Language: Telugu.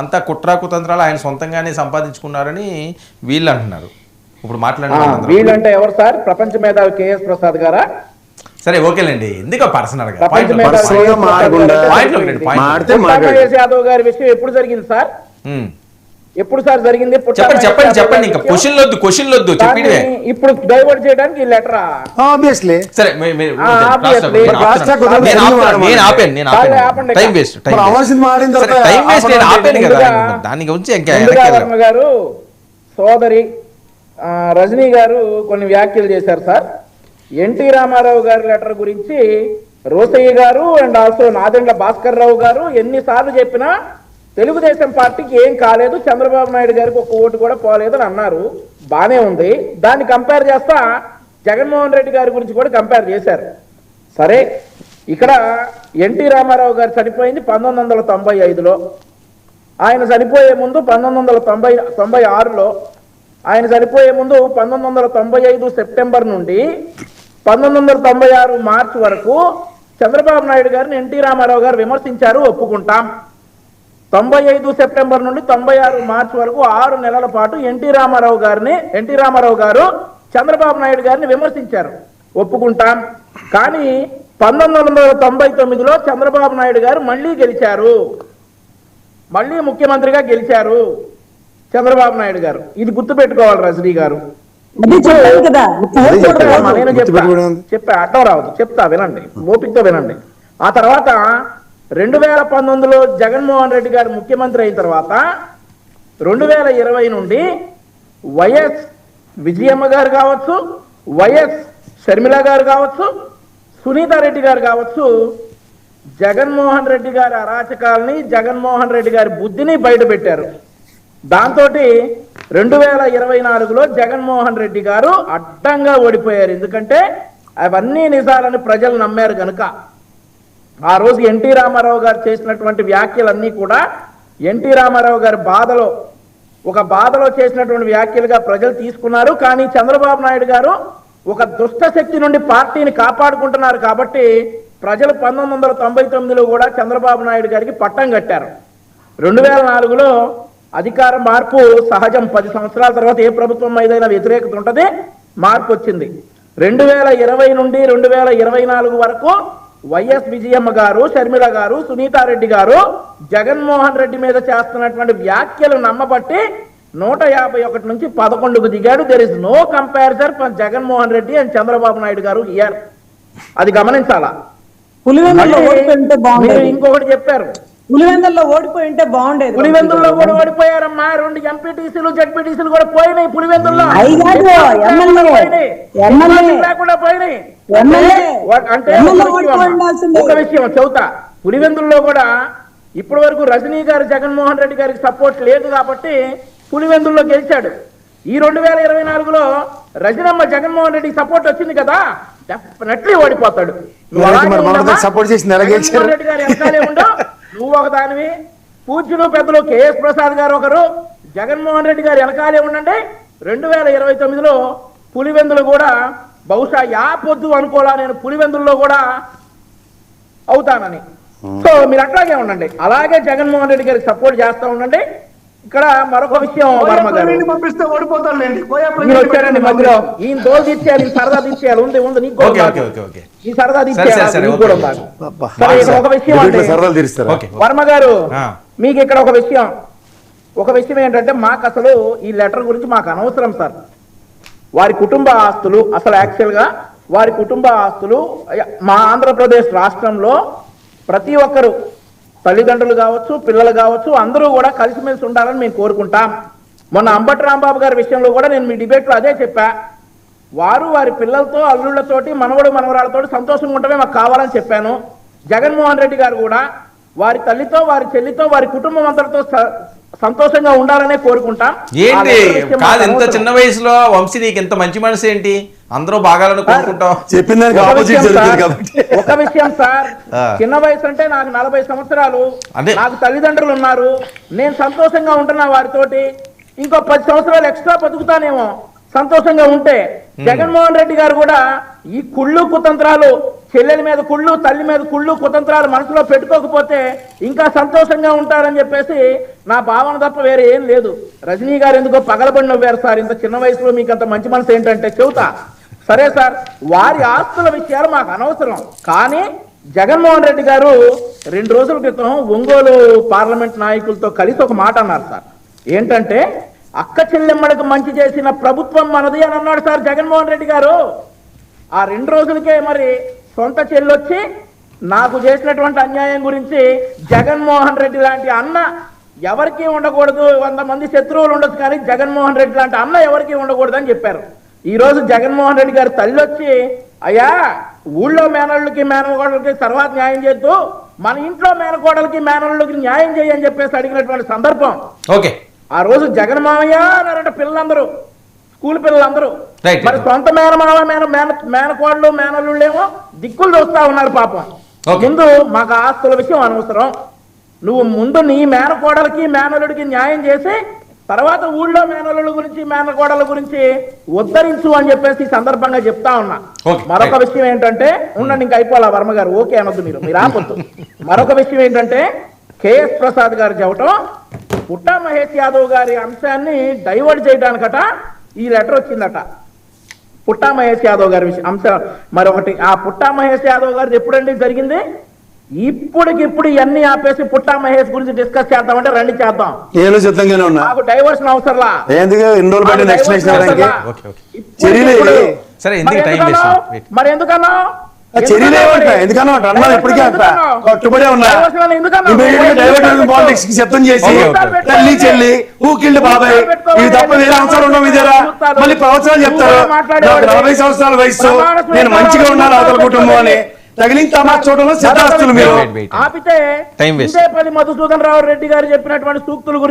అంతా కుట్రా కుతంత్రాలు ఆయన సొంతంగానే సంపాదించుకున్నారని వీళ్ళు అంటున్నారు. ఇప్పుడు మాట్లాడిన వీళ్ళంటే ఎవరు సార్? ప్రపంచ మేధావి కేఎస్ ప్రసాద్ గారా? సరే ఓకేలేండి, ఎందుకో పర్సనల్ గా యాదవ్ గారి విషయం ఎప్పుడు జరిగింది సార్? ఎప్పుడు సార్ జరిగింది? చెప్పండి ఇంకా క్వశ్చన్ వద్దు చెప్పండి. ఇప్పుడు డైవర్ట్ చేయడానికి ఈ లెటరా? ఆబ్వియస్లీ సరే దాని గురించి గారు సోదరి రజనీ గారు కొన్ని వ్యాఖ్యలు చేశారు సార్. ఎన్టీ రామారావు గారి లెటర్ గురించి రోసయ్య గారు అండ్ ఆల్సో నాదెండ్ల భాస్కర్ రావు గారు ఎన్నిసార్లు చెప్పినా తెలుగుదేశం పార్టీకి ఏం కాలేదు, చంద్రబాబు నాయుడు గారికి ఒక ఓటు కూడా పోలేదని అన్నారు. బానే ఉంది. దాన్ని కంపేర్ చేస్తా జగన్మోహన్ రెడ్డి గారి గురించి కూడా కంపేర్ చేశారు. సరే, ఇక్కడ ఎన్టీ రామారావు గారు చనిపోయింది 1995లో, ఆయన చనిపోయే ముందు 1996లో, ఆయన చనిపోయే ముందు 1995 సెప్టెంబర్ నుండి 1996 మార్చి వరకు చంద్రబాబు నాయుడు గారిని ఎన్టీ రామారావు గారు విమర్శించారు, ఒప్పుకుంటాం. 95 సెప్టెంబర్ నుండి 96 మార్చి వరకు 6 నెలల పాటు ఎన్టీ రామారావు గారు చంద్రబాబు నాయుడు గారిని విమర్శించారు, ఒప్పుకుంటాం. కానీ 1999లో చంద్రబాబు నాయుడు గారు మళ్ళీ గెలిచారు, మళ్ళీ ముఖ్యమంత్రిగా గెలిచారు చంద్రబాబు నాయుడు గారు. ఇది గుర్తుపెట్టుకోవాలి రజనీ గారు. నేను చెప్పా అడ్డం రావద్దు, చెప్తా వినండి, ఓపికతో వినండి. ఆ తర్వాత 2019లో జగన్మోహన్ రెడ్డి గారు ముఖ్యమంత్రి అయిన తర్వాత 2020 నుండి వైఎస్ విజయమ్మ గారు కావచ్చు, వైఎస్ షర్మిల గారు కావచ్చు, సునీతారెడ్డి గారు కావచ్చు, జగన్మోహన్ రెడ్డి గారి అరాచకాలని, జగన్మోహన్ రెడ్డి గారి బుద్ధిని బయటపెట్టారు. దాంతో 2024లో జగన్మోహన్ రెడ్డి గారు అడ్డంగా ఓడిపోయారు. ఎందుకంటే అవన్నీ నిజాలని ప్రజలు నమ్మారు కనుక. ఆ రోజు ఎన్టీ రామారావు గారు చేసినటువంటి వ్యాఖ్యలన్నీ కూడా ఎన్టీ రామారావు గారి బాధలో చేసినటువంటి వ్యాఖ్యలుగా ప్రజలు తీసుకున్నారు. కానీ చంద్రబాబు నాయుడు గారు ఒక దుష్ట శక్తి నుండి పార్టీని కాపాడుకుంటున్నారు కాబట్టి ప్రజలు 1999లో కూడా చంద్రబాబు నాయుడు గారికి పట్టం కట్టారు. 2004లో అధికార మార్పు సహజం. 10 సంవత్సరాల తర్వాత ఏ ప్రభుత్వం ఏదైనా వ్యతిరేకత ఉంటుంది, మార్పు వచ్చింది. 2020 నుండి 2024 వరకు వైఎస్ విజయమ్మ గారు, షర్మిల గారు, సునీతారెడ్డి గారు జగన్మోహన్ రెడ్డి మీద చేస్తున్నటువంటి వ్యాఖ్యలు నమ్మబట్టి 151 నుంచి 11కు దిగాడు. There is no comparison for Jaganmohan Reddy and Chandrababu Naidu garu here. అది గమనించాలా. మీరు ఇంకొకటి చెప్పారు, పులివెందుల్లో ఓడిపోయింటే బాగుండేది. పులివెందుల్లో కూడా ఓడిపోయారమ్మా. 2 ఎంపీటీసీలు జడ్పీటీసీలు కూడా పోయినాయి పులివెందుల్లో, లేకుండా పోయినాయి. అంటే ఒక విషయం చెబుతా, పులివెందుల్లో కూడా ఇప్పటి వరకు రజనీ గారు జగన్మోహన్ రెడ్డి గారికి సపోర్ట్ లేదు కాబట్టి పులివెందుల్లో గెలిచాడు. ఈ 2024లో రజనమ్మ జగన్మోహన్ రెడ్డికి సపోర్ట్ వచ్చింది కదా, డెఫినెట్లీ ఓడిపోతాడు. జగన్మోహన్ రెడ్డి గారు వెనకాలే ఉండవు, నువ్వు ఒక దానివి. పూజ్యులు పెద్దలు కేఎస్ ప్రసాద్ గారు ఒకరు, జగన్మోహన్ రెడ్డి గారు వెనకాలే ఉండండి. 2029లో పులివెందులు కూడా బహుశా పొద్దు అనుకోలా నేను పులివెందుల్లో కూడా అవుతానని. సో మీరు అట్లాగే ఉండండి, అలాగే జగన్మోహన్ రెడ్డి గారికి సపోర్ట్ చేస్తూ ఉండండి. ఇక్కడ మరొక విషయం, వర్మ గారు మీరు వచ్చారండి మధ్యలో, ఈయన దోలు తీర్చేయాలి, ఈ సరదా తీర్చేయాలి, ఉంది నీకు ఈ సరదా తీర్చేయాలి. ఒక విషయం అంటే వర్మ గారు, మీకు ఇక్కడ ఒక విషయం ఏంటంటే, మాకు అసలు ఈ లెటర్ గురించి మాకు అనవసరం సార్. వారి కుటుంబ ఆస్తులు, అసలు యాక్చువల్గా వారి కుటుంబ ఆస్తులు మా ఆంధ్రప్రదేశ్ రాష్ట్రంలో ప్రతి ఒక్కరు, తల్లిదండ్రులు కావచ్చు, పిల్లలు కావచ్చు, అందరూ కూడా కలిసిమెలిసి ఉండాలని మేము కోరుకుంటాం. మొన్న అంబటి రాంబాబు గారి విషయంలో కూడా నేను మీ డిబేట్లో అదే చెప్పా. వారి పిల్లలతో, అల్లుళ్లతోటి, మనవరాలతో సంతోషంగా ఉండమే మాకు కావాలని చెప్పాను. జగన్మోహన్ రెడ్డి గారు కూడా వారి తల్లితో, వారి చెల్లితో, వారి కుటుంబం అందరితో సంతోషంగా ఉండాలనే కోరుకుంటాం. ఏంటి కాదు, ఇంత చిన్న వయసులో వంశీ నీకు ఇంత మంచి మనసు ఏంటి? అందరూ బాగాలని కోరుకుంటాం. ఒక విషయం సార్, చిన్న వయసు అంటే నాకు 40 సంవత్సరాలు, నాకు తల్లిదండ్రులు ఉన్నారు, నేను సంతోషంగా ఉంటున్నా వారితోటి. ఇంకో 10 సంవత్సరాలు ఎక్స్ట్రా బతుకుతానేమో సంతోషంగా ఉంటే. జగన్మోహన్ రెడ్డి గారు కూడా ఈ కుళ్ళు కుతంత్రాలు చెల్లెల మీద కుళ్ళు, తల్లి మీద కుళ్ళు, కుతంత్రాలు మనసులో పెట్టుకోకపోతే ఇంకా సంతోషంగా ఉంటారని చెప్పేసి నా భావన తప్ప వేరే ఏం లేదు. రజనీ గారు ఎందుకో పగలబడి నవ్వారు సార్, ఇంత చిన్న వయసులో మీకు అంత మంచి మనసు ఏంటంటే చెబుతా. సరే సార్, వారి ఆస్తుల విషయాలు మాకు అనవసరం. కానీ జగన్మోహన్ రెడ్డి గారు 2 రోజుల క్రితం ఒంగోలు పార్లమెంట్ నాయకులతో కలిసి ఒక మాట అన్నారు సార్. ఏంటంటే అక్క చెల్లెమ్మలకు మంచి చేసిన ప్రభుత్వం మనది అని అన్నాడు సార్ జగన్మోహన్ రెడ్డి గారు. ఆ 2 రోజులకే మరి సొంత చెల్లొచ్చి నాకు చేసినటువంటి అన్యాయం గురించి జగన్మోహన్ రెడ్డి లాంటి అన్న ఎవరికీ ఉండకూడదు, 100 మంది శత్రువులు ఉండొచ్చు కానీ జగన్మోహన్ రెడ్డి లాంటి అన్న ఎవరికీ ఉండకూడదు అని చెప్పారు. ఈ రోజు జగన్మోహన్ రెడ్డి గారి తల్లి వచ్చి, అయ్యా ఊళ్ళో మేనళ్ళకి మేనకోడలకి తర్వాత న్యాయం చేద్దు, మన ఇంట్లో మేనకోడలకి మేనళ్ళకి న్యాయం చేయని చెప్పేసి అడిగినటువంటి సందర్భం. ఓకే, ఆ రోజు జగన్ మామయ్య అన్నారంట పిల్లలందరూ, స్కూల్ పిల్లలందరూ. Right. మరి సొంత మేనమామ మేనకోడలు మేనల్లుళ్ళు ఏమో దిక్కులు చూస్తా ఉన్నారు పాపం. Okay. ముందు మాకు ఆస్తుల విషయం అనవసరం, నువ్వు ముందు నీ మేనకోడలకి మేనల్లుడికి న్యాయం చేసి తర్వాత ఊళ్ళో మేనల్లుల గురించి మేనకోడల గురించి ఉద్ధరించు అని చెప్పేసి ఈ సందర్భంగా చెప్తా ఉన్నా. Okay. మరొక విషయం ఏంటంటే, ఉండండి ఇంకా అయిపోవాలా వర్మ గారు, ఓకే అనొద్దు మీరు ఆపొద్దు. మరొక విషయం ఏంటంటే, కేఎస్ ప్రసాద్ గారు చెప్పటం పుట్టా మహేష్ యాదవ్ గారి అంశాన్ని డైవర్ట్ చేయడానికట ఈ లెటర్ వచ్చిందట. పుట్టా మహేష్ యాదవ్ గారి విషయం అంశం మరొకటి. ఆ పుట్టా మహేష్ యాదవ్ గారిది ఎప్పుడండి జరిగింది? ఇప్పటికిప్పుడు ఇవన్నీ ఆపేసి పుట్టా మహేష్ గురించి డిస్కస్ చేద్దామంటే రండి చేద్దాం. నేను సిద్ధంగానే ఉన్నా. నాకు డైవర్షన్ అవసరంలా. ఎందుకు ఎన్ని రోజులు పట్టి నెక్స్ట్ ఓకే, ఓకే. సరే, ఎందుకు టైం వేస్ట్? మరి ఎందుకన్నా చర్యలు ఏమంటా? ఎందుకన్నా అన్నారు ఇప్పటికే అంట కట్టుబడే ఉన్నా. పాలిటిక్స్ కి సిద్ధం చేసి తల్లి చెల్లి ఊకిళ్ళి బాబాయ్ ఇవి తప్ప వేరే అంశాలు ఉండవు. ఇదేరా మళ్ళీ ప్రవచనాలు చెప్తారు. నాకు 40 సంవత్సరాల వయసు, నేను మంచిగా ఉన్నాను అవతల కుటుంబం అని తగిలిన తమాషా చూడడంలో సిద్ధాస్తులు మీరు. ఆపితే మధుసూదన్ రావు రెడ్డి గారు చెప్పినటువంటి సూక్తుల గురించి